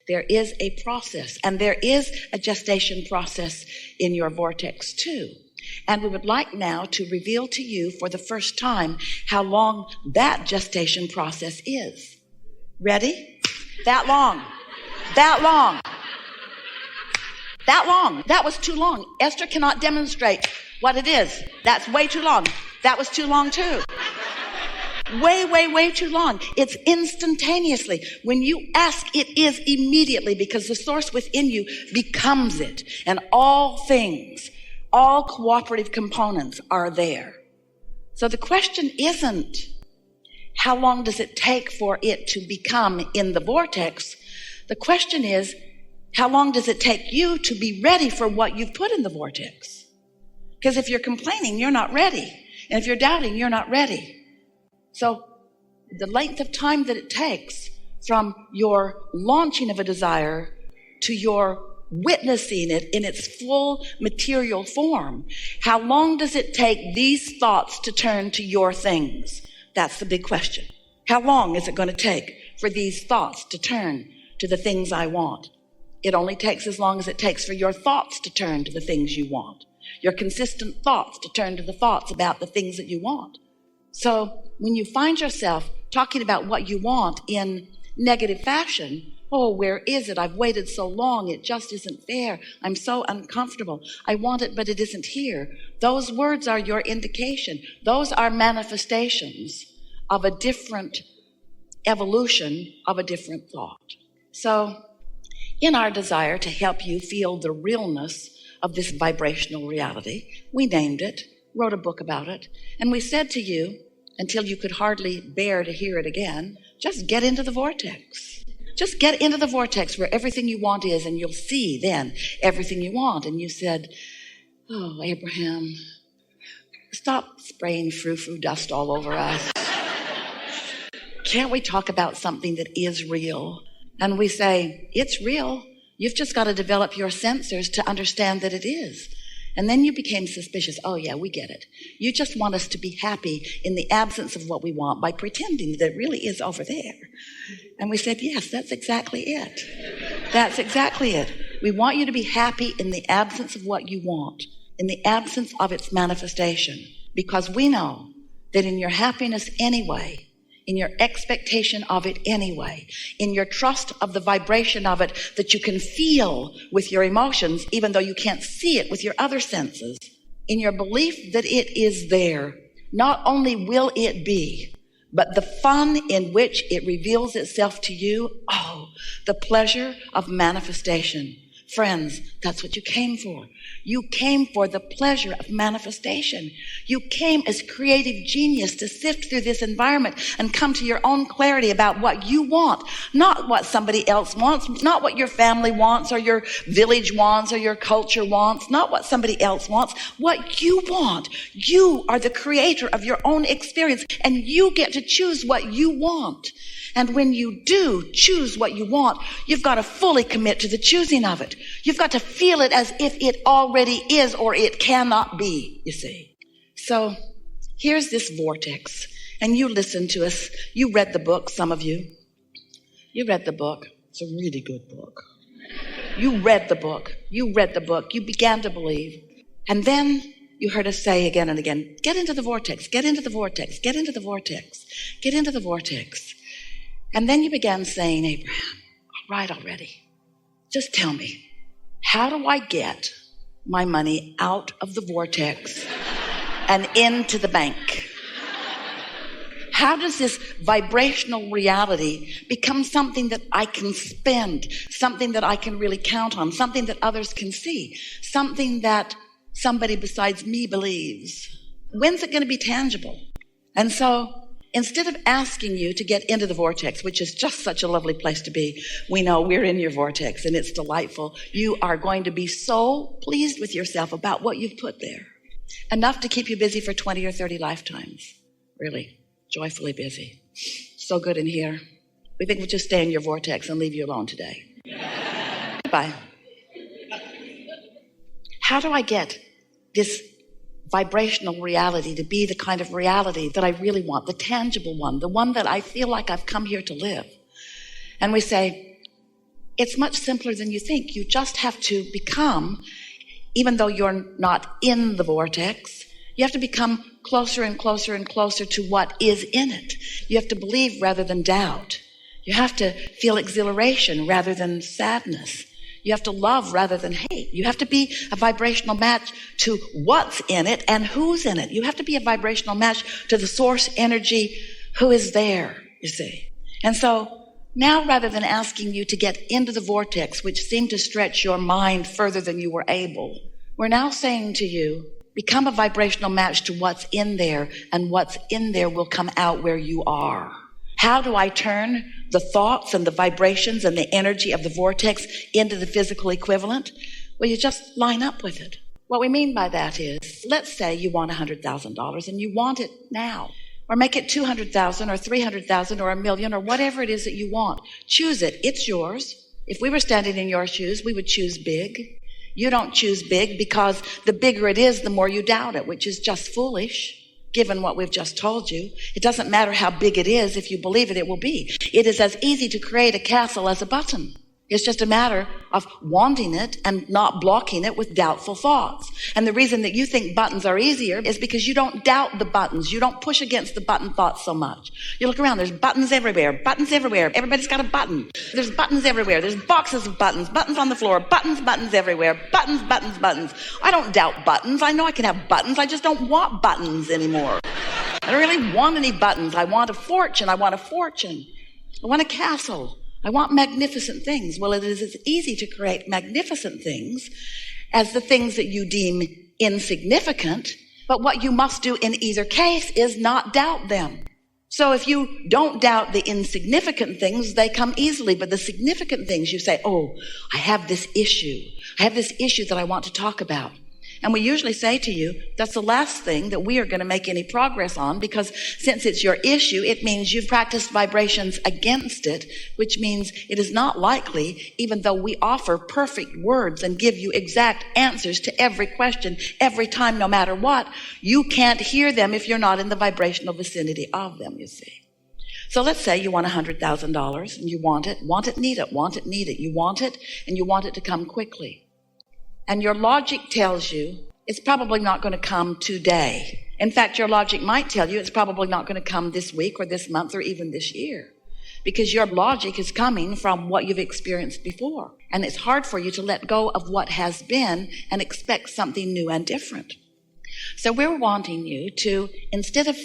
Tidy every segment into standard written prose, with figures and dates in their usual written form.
There is a process, and there is a gestation process in your vortex too. And we would like now to reveal to you for the first time how long that gestation process is. Ready? That long. That long. That long. That was too long. Esther cannot demonstrate what it is. That's way too long. That was too long too. Way too long. It's instantaneously. When you ask, it is immediately, because the source within you becomes it. And all things, all cooperative components are there. So the question isn't how long does it take for it to become in the vortex. The question is, how long does it take you to be ready for what you've put in the vortex? Because if you're complaining, you're not ready. And if you're doubting, you're not ready. So the length of time that it takes from your launching of a desire to your witnessing it in its full material form, how long does it take these thoughts to turn to your things? That's the big question. How long is it going to take for these thoughts to turn to the things I want? It only takes as long as it takes for your thoughts to turn to the things you want. Your consistent thoughts to turn to the thoughts about the things that you want. So when you find yourself talking about what you want in negative fashion, oh, where is it? I've waited so long. It just isn't fair. I'm so uncomfortable. I want it, but it isn't here. Those words are your indication. Those are manifestations of a different evolution of a different thought. So in our desire to help you feel the realness of this vibrational reality, we named it, wrote a book about it, and we said to you, until you could hardly bear to hear it again, just get into the vortex. Just get into the vortex where everything you want is, and you'll see then everything you want. And you said, oh, Abraham, stop spraying frou-frou dust all over us. Can't we talk about something that is real? And we say, it's real. You've just got to develop your sensors to understand that it is. And then you became suspicious. Oh, yeah, we get it. You just want us to be happy in the absence of what we want by pretending that it really is over there. And we said, yes, that's exactly it. That's exactly it. We want you to be happy in the absence of what you want, in the absence of its manifestation, because we know that in your happiness anyway, in your expectation of it anyway, in your trust of the vibration of it that you can feel with your emotions, even though you can't see it with your other senses, in your belief that it is there, not only will it be, but the fun in which it reveals itself to you, oh, the pleasure of manifestation. Friends, that's what you came for. You came for the pleasure of manifestation. You came as creative genius to sift through this environment and come to your own clarity about what you want, not what somebody else wants, not what your family wants or your village wants or your culture wants, not what somebody else wants, what you want. You are the creator of your own experience, and you get to choose what you want. And when you do choose what you want, you've got to fully commit to the choosing of it. You've got to feel it as if it already is, or it cannot be, you see. So here's this vortex, and you listened to us. You read the book, some of you. You read the book. It's a really good book. You read the book. You read the book. You began to believe. And then you heard us say again and again, get into the vortex, get into the vortex, get into the vortex, get into the vortex. And then you began saying, Abraham, all right already. Just tell me, how do I get my money out of the vortex and into the bank? How does this vibrational reality become something that I can spend, something that I can really count on, something that others can see, something that somebody besides me believes? When's it going to be tangible? And so instead of asking you to get into the vortex, which is just such a lovely place to be, we know we're in your vortex and it's delightful. You are going to be so pleased with yourself about what you've put there. Enough to keep you busy for 20 or 30 lifetimes. Really, joyfully busy. So good in here. We think we'll just stay in your vortex and leave you alone today. Goodbye. How do I get this vibrational reality to be the kind of reality that I really want, the tangible one, the one that I feel like I've come here to live? And we say, It's much simpler than you think. You just have to become, even though you're not in the vortex, you have to become closer and closer and closer to what is in it. You have to believe rather than doubt. You have to feel exhilaration rather than sadness. You have to love rather than hate. You have to be a vibrational match to what's in it and who's in it. You have to be a vibrational match to the source energy who is there, you see. And so now, rather than asking you to get into the vortex, which seemed to stretch your mind further than you were able, we're now saying to you, become a vibrational match to what's in there, and what's in there will come out where you are. How do I turn the thoughts and the vibrations and the energy of the vortex into the physical equivalent? Well, you just line up with it. What we mean by that is, let's say you want $100,000 and you want it now. Or make it 200,000 or 300,000 or $1 million or whatever it is that you want. Choose it. It's yours. If we were standing in your shoes, we would choose big. You don't choose big because the bigger it is, the more you doubt it, which is just foolish. Given what we've just told you, it doesn't matter how big it is. If you believe it, it will be. It is as easy to create a castle as a button. It's just a matter of wanting it and not blocking it with doubtful thoughts. And the reason that you think buttons are easier is because you don't doubt the buttons. You don't push against the button thoughts so much. You look around, there's buttons everywhere, buttons everywhere. Everybody's got a button. There's buttons everywhere. There's boxes of buttons, buttons on the floor, buttons everywhere, buttons. I don't doubt buttons. I know I can have buttons. I just don't want buttons anymore. I don't really want any buttons. I want a fortune. I want a castle. I want magnificent things. Well, it is as easy to create magnificent things as the things that you deem insignificant, but what you must do in either case is not doubt them. So if you don't doubt the insignificant things, they come easily, but the significant things you say, oh, I have this issue that I want to talk about. And we usually say to you, that's the last thing that we are going to make any progress on, because since it's your issue, it means you've practiced vibrations against it, which means it is not likely, even though we offer perfect words and give you exact answers to every question, every time, no matter what, you can't hear them if you're not in the vibrational vicinity of them, you see. So let's say you want $100,000 and you want it, need it. You want it and you want it to come quickly. And your logic tells you it's probably not going to come today. In fact, your logic might tell you it's probably not going to come this week or this month or even this year, because your logic is coming from what you've experienced before. And it's hard for you to let go of what has been and expect something new and different. So we're wanting you to, instead of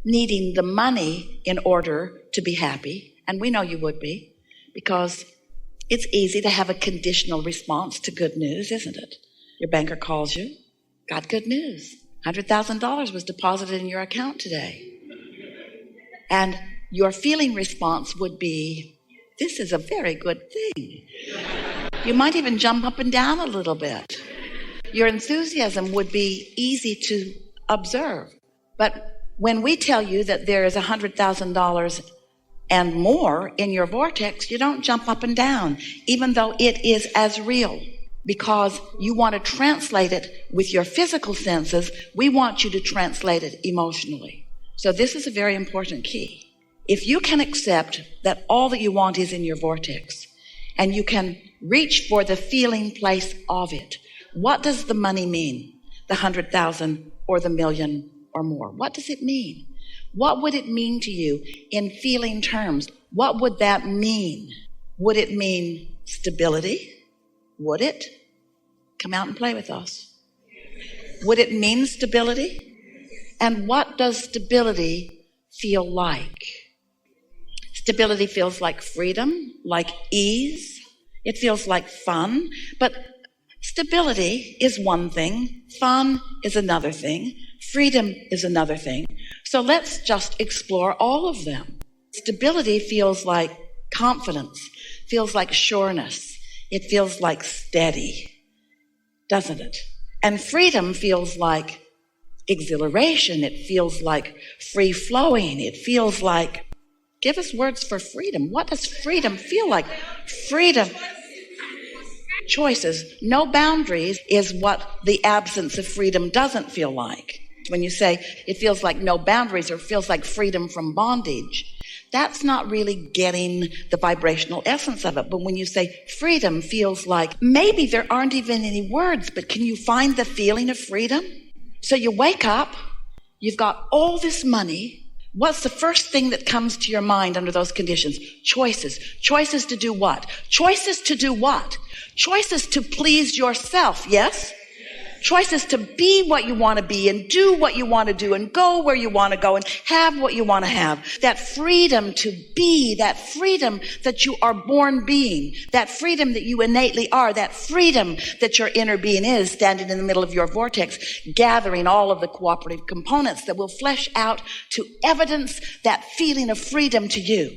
needing the money in order to be happy, and we know you would be, because it's easy to have a conditional response to good news, isn't it? Your banker calls you, got good news. $100,000 was deposited in your account today. And your feeling response would be, this is a very good thing. You might even jump up and down a little bit. Your enthusiasm would be easy to observe. But when we tell you that there is $100,000 and more in your vortex, you don't jump up and down, even though it is as real, because you want to translate it with your physical senses. We want you to translate it emotionally. So this is a very important key. If you can accept that all that you want is in your vortex, and you can reach for the feeling place of it, what does the money mean? The 100,000 or the million or more? What does it mean? What would it mean to you in feeling terms? What would that mean? Would it mean stability? Would it? Come out and play with us. Would it mean stability? And what does stability feel like? Stability feels like freedom, like ease. It feels like fun. But stability is one thing. Fun is another thing. Freedom is another thing. So let's just explore all of them. Stability feels like confidence, feels like sureness. It feels like steady, doesn't it? And freedom feels like exhilaration. It feels like free flowing. It feels like, give us words for freedom. What does freedom feel like? Freedom. Choices. No boundaries is what the absence of freedom doesn't feel like. When you say it feels like no boundaries or feels like freedom from bondage, that's not really getting the vibrational essence of it. But when you say freedom feels like, maybe there aren't even any words, but can you find the feeling of freedom? So you wake up, you've got all this money. What's the first thing that comes to your mind under those conditions? Choices. Choices to do what? Choices to do what? Choices to please yourself, yes? Choices to be what you want to be and do what you want to do and go where you want to go and have what you want to have. That freedom to be, that freedom that you are born being, that freedom that you innately are, that freedom that your inner being is standing in the middle of your vortex, gathering all of the cooperative components that will flesh out to evidence that feeling of freedom to you.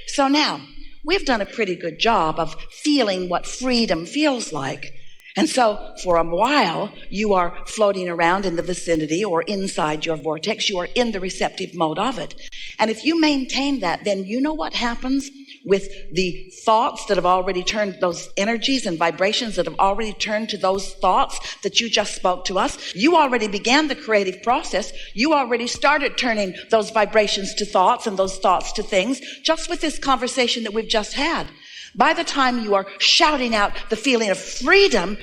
So now, we've done a pretty good job of feeling what freedom feels like. And so for a while, you are floating around in the vicinity or inside your vortex. You are in the receptive mode of it. And if you maintain that, then you know what happens with the thoughts that have already turned, those energies and vibrations that have already turned to those thoughts that you just spoke to us. You already began the creative process. You already started turning those vibrations to thoughts and those thoughts to things just with this conversation that we've just had. By the time you are shouting out the feeling of freedom,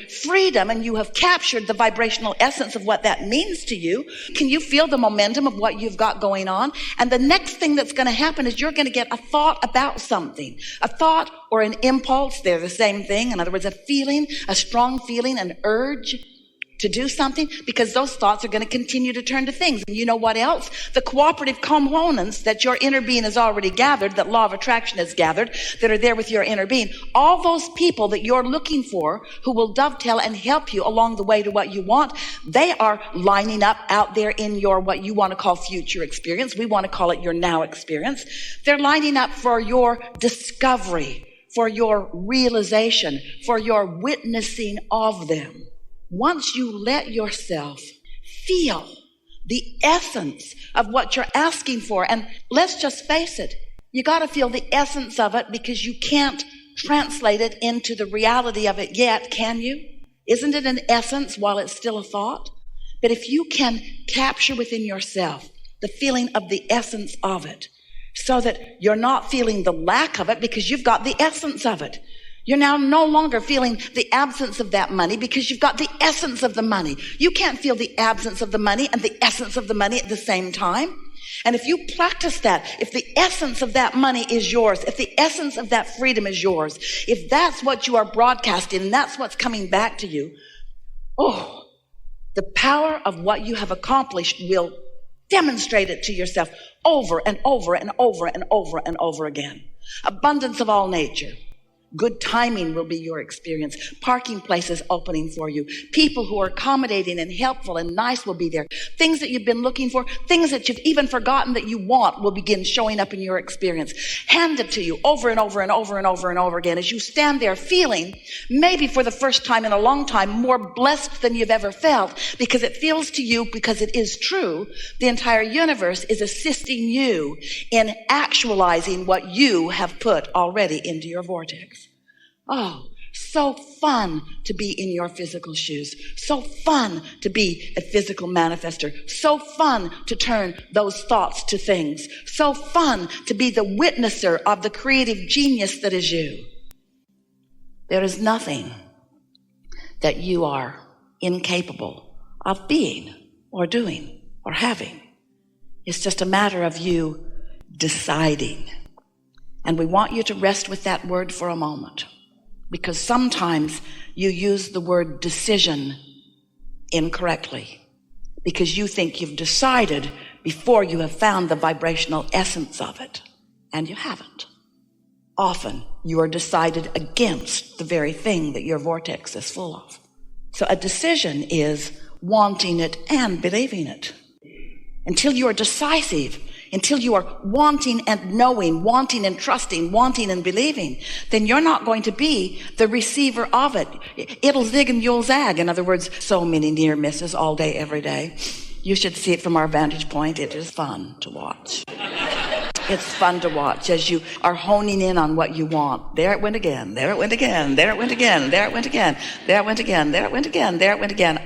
and you have captured the vibrational essence of what that means to you, can you feel the momentum of what you've got going on? And the next thing that's going to happen is you're going to get a thought about something. A thought or an impulse, they're the same thing. In other words, a feeling, a strong feeling, an urge to do something, because those thoughts are going to continue to turn to things. And you know what else? The cooperative components that your inner being has already gathered, that law of attraction has gathered, that are there with your inner being. All those people that you're looking for who will dovetail and help you along the way to what you want, they are lining up out there in your, what you want to call future experience. We want to call it your now experience. They're lining up for your discovery, for your realization, for your witnessing of them. Once you let yourself feel the essence of what you're asking for, and let's just face it, you got to feel the essence of it, because you can't translate it into the reality of it yet, can you? Isn't it an essence while it's still a thought? But if you can capture within yourself the feeling of the essence of it, so that you're not feeling the lack of it because you've got the essence of it. You're now no longer feeling the absence of that money because you've got the essence of the money. You can't feel the absence of the money and the essence of the money at the same time. And if you practice that, if the essence of that money is yours, if the essence of that freedom is yours, if that's what you are broadcasting and that's what's coming back to you, oh, the power of what you have accomplished will demonstrate it to yourself over and over and over and over and over again. Abundance of all nature. Good timing will be your experience. Parking places opening for you. People who are accommodating and helpful and nice will be there. Things that you've been looking for, things that you've even forgotten that you want will begin showing up in your experience. Handed to you over and over and over and over and over again as you stand there feeling, maybe for the first time in a long time, more blessed than you've ever felt, because it feels to you, because it is true, the entire universe is assisting you in actualizing what you have put already into your vortex. Oh, so fun to be in your physical shoes. So fun to be a physical manifester. So fun to turn those thoughts to things. So fun to be the witnesser of the creative genius that is you. There is nothing that you are incapable of being or doing or having. It's just a matter of you deciding. And we want you to rest with that word for a moment. Because sometimes you use the word decision incorrectly, because you think you've decided before you have found the vibrational essence of it, and you haven't. Often you are decided against the very thing that your vortex is full of. So a decision is wanting it and believing it. Until you are decisive, until you are wanting and knowing, wanting and trusting, wanting and believing, then you're not going to be the receiver of it. It'll zig and you'll zag. In other words, so many near misses all day, every day. You should see it from our vantage point. It is fun to watch. It's fun to watch as you are honing in on what you want. There it went again. There it went again. There it went again. There it went again. There it went again. There it went again. There it went again.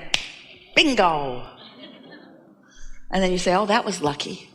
Bingo. And then you say, oh, that was lucky.